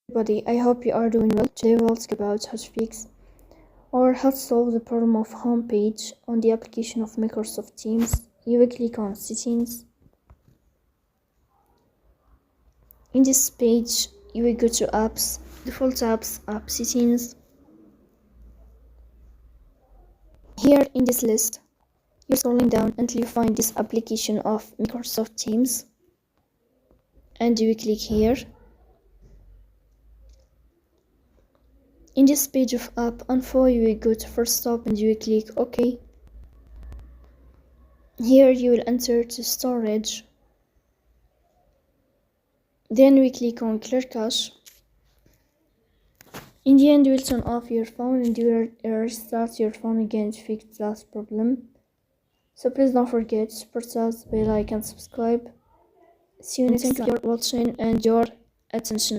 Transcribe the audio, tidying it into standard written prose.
Everybody, I hope you are doing well. Today we'll talk about how to fix or how to solve the problem of homepage on the application of Microsoft Teams. You will click on settings. In this page, you will go to apps, default apps, app settings. Here in this list, you're scrolling down until you find this application of Microsoft Teams. And you will click here. In this page of app info, you will go to first stop and you will click OK. Here you will enter to storage. Then we click on clear cache. In the end, you will turn off your phone and you will restart your phone again to fix that problem. So please don't forget to support us by like and subscribe. See you next time. Thank you for watching and your attention.